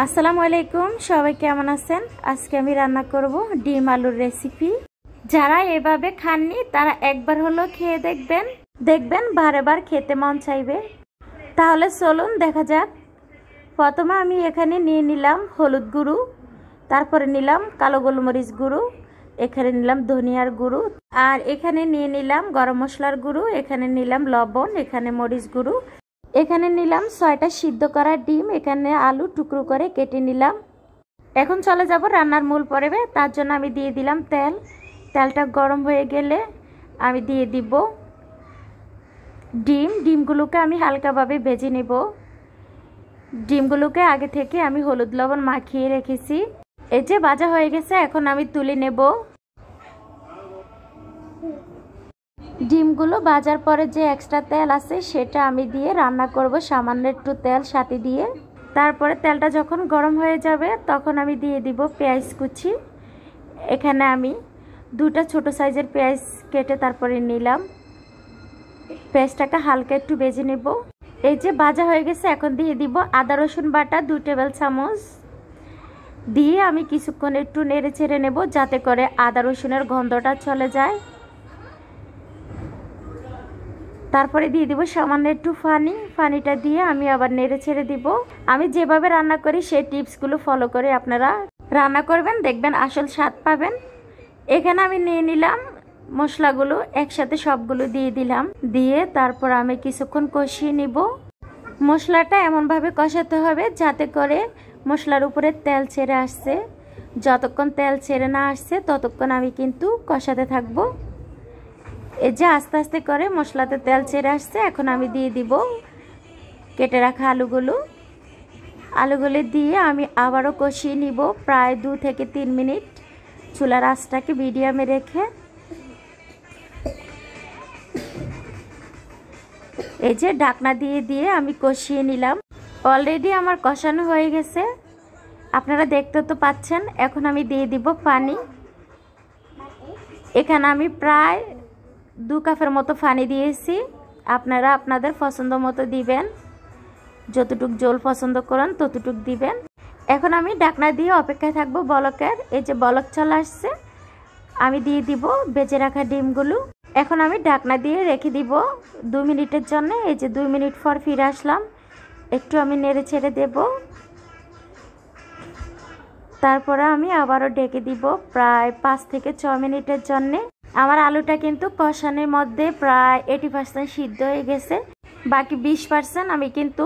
আসসালামু আলাইকুম, সবাই কেমন আছেন? আজকে আমি রান্না করব ডিম আলুর রেসিপি। যারা এভাবে খাননি তারা একবার হলো খেয়ে দেখবেন বারবার খেতে মন চাইবে। তাহলে চলুন দেখা যাক। প্রথমে আমি এখানে নিয়ে নিলাম হলুদ গুঁড়ো, তারপরে নিলাম কালো গোলমরিচ গুঁড়ো, এখানে নিলাম ধনিয়ার গুঁড়ো, আর এখানে নিয়ে নিলাম গরম মশলার গুঁড়ো, এখানে নিলাম লবণ, এখানে মরিচ গুঁড়ো, এখানে নিলাম 6টা সিদ্ধ করা ডিম, এখানে আলু টুকরো করে কেটে নিলাম। এখন চলে যাব রান্নার মূল পর্বে। তার জন্য আমি দিয়ে দিলাম তেলটা গরম হয়ে গেলে আমি দিয়ে দিব ডিমগুলোকে আমি হালকাভাবে ভেজে নেব। ডিমগুলোকে আগে থেকে আমি হলুদ লবণ মাখিয়ে রেখেছি। এই যে ভাজা হয়ে গেছে, এখন আমি তুলে নেব। ডিমগুলো ভাজার পরে যে এক্সট্রা তেল আছে সেটা আমি দিয়ে রান্না করব সামান্য একটু তেল সাথে দিয়ে। তারপরে তেলটা যখন গরম হয়ে যাবে তখন আমি দিয়ে দিব পেঁয়াজ কুচি। এখানে আমি 2টা ছোট সাইজের পেঁয়াজ কেটে তারপরে নিলাম। পেঁয়াজটাকে হালকা একটু ভেজে নেব। এই যে ভাজা হয়ে গেছে, এখন দিয়ে দিব আদা রসুন বাটা 2 টেবিল চামচ দিয়ে আমি কিছুক্ষণ একটু নেড়ে চেড়ে নেব যাতে করে আদা রসুনের গন্ধটা চলে যায়। তারপরে দিয়ে দিব সামান্য একটু পানিটা দিয়ে আমি আবার নেড়ে ছেড়ে দিব। আমি যেভাবে রান্না করি সেই টিপসগুলো ফলো করে আপনারা রান্না করবেন, দেখবেন আসল স্বাদ পাবেন। এখানে আমি নিয়ে নিলাম মশলাগুলো, একসাথে সবগুলো দিয়ে দিলাম। দিয়ে তারপর আমি কিছুক্ষণ কষিয়ে নিব। মশলাটা এমনভাবে কষাতে হবে যাতে করে মশলার উপরে তেল ছেড়ে আসছে। যতক্ষণ তেল ছেড়ে না আসছে ততক্ষণ আমি কিন্তু কষাতে থাকবো। এই যে আস্তে আস্তে করে মশলাতে তেল ছেড়ে আসছে, এখন আমি দিয়ে দিব কেটে রাখা আলুগুলো দিয়ে আমি আবারও কষিয়ে নিব প্রায় 2 থেকে 3 মিনিট, চুলার আঁচটাকে মিডিয়ামে রেখে। এই যে ঢাকনা দিয়ে আমি কষিয়ে নিলাম। অলরেডি আমার কষানো হয়ে গেছে, আপনারা দেখতে তো পাচ্ছেন। এখন আমি দিয়ে দিব পানি। এখানে আমি প্রায় 2 কাপের মতো পানি দিয়েছি। আপনারা আপনাদের পছন্দ মতো দিবেন, যতটুক ঝোল পছন্দ করেন ততটুক দিবেন। এখন আমি ঢাকনা দিয়ে অপেক্ষায় থাকবো বলকের। এই যে বলক চলে আসছে, আমি দিয়ে দিব ভেজে রাখা ডিমগুলো। এখন আমি ঢাকনা দিয়ে রেখে দিব 2 মিনিটের জন্য। এই যে 2 মিনিট পর ফিরে আসলাম, একটু আমি নেড়ে ছেড়ে দেব। তারপরে আমি আবারও ঢেকে দিব প্রায় 5 থেকে 6 মিনিটের জন্যে। আমার আলুটা কিন্তু কষানোর মধ্যে প্রায় 80% সিদ্ধ হয়ে গেছে, বাকি 20% আমি কিন্তু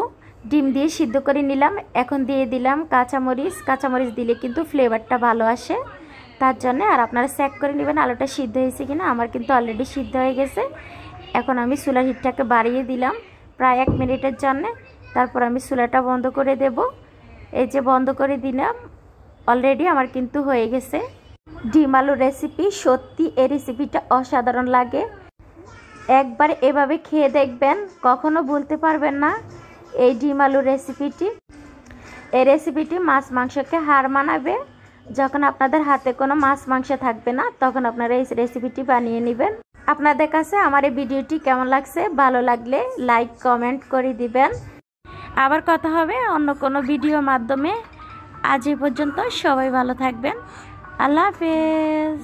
ডিম দিয়ে সিদ্ধ করে নিলাম। এখন দিয়ে দিলাম কাঁচামরিচ দিলে কিন্তু ফ্লেভারটা ভালো আসে, তার জন্য। আর আপনারা চেক করে নেবেন আলুটা সিদ্ধ হয়েছে কিনা। আমার কিন্তু অলরেডি সিদ্ধ হয়ে গেছে। এখন আমি চুলার হিটটাকে বাড়িয়ে দিলাম প্রায় 1 মিনিটের জন্যে। তারপর আমি চুলাটা বন্ধ করে দেব। এই যে বন্ধ করে দিলাম, অলরেডি আমার কিন্তু হয়ে গেছে ডিম আলু রেসিপি। সত্যি এই রেসিপিটা অসাধারণ লাগে, একবার এভাবে খেয়ে দেখবেন, কখনো ভুলতে পারবেন না এই ডিম আলু রেসিপিটি। এই রেসিপিটি মাছ মাংসকে হার মানাবে। যখন আপনাদের হাতে কোনো মাছ মাংস থাকবে না তখন আপনারা এই রেসিপিটি বানিয়ে নেবেন। আপনাদের কাছে আমার এই ভিডিওটি কেমন লাগছে? ভালো লাগলে লাইক কমেন্ট করে দিবেন। আবার কথা হবে অন্য কোনো ভিডিওর মাধ্যমে। আজ এই পর্যন্ত, সবাই ভালো থাকবেন। আল্লাহ হাফেজ।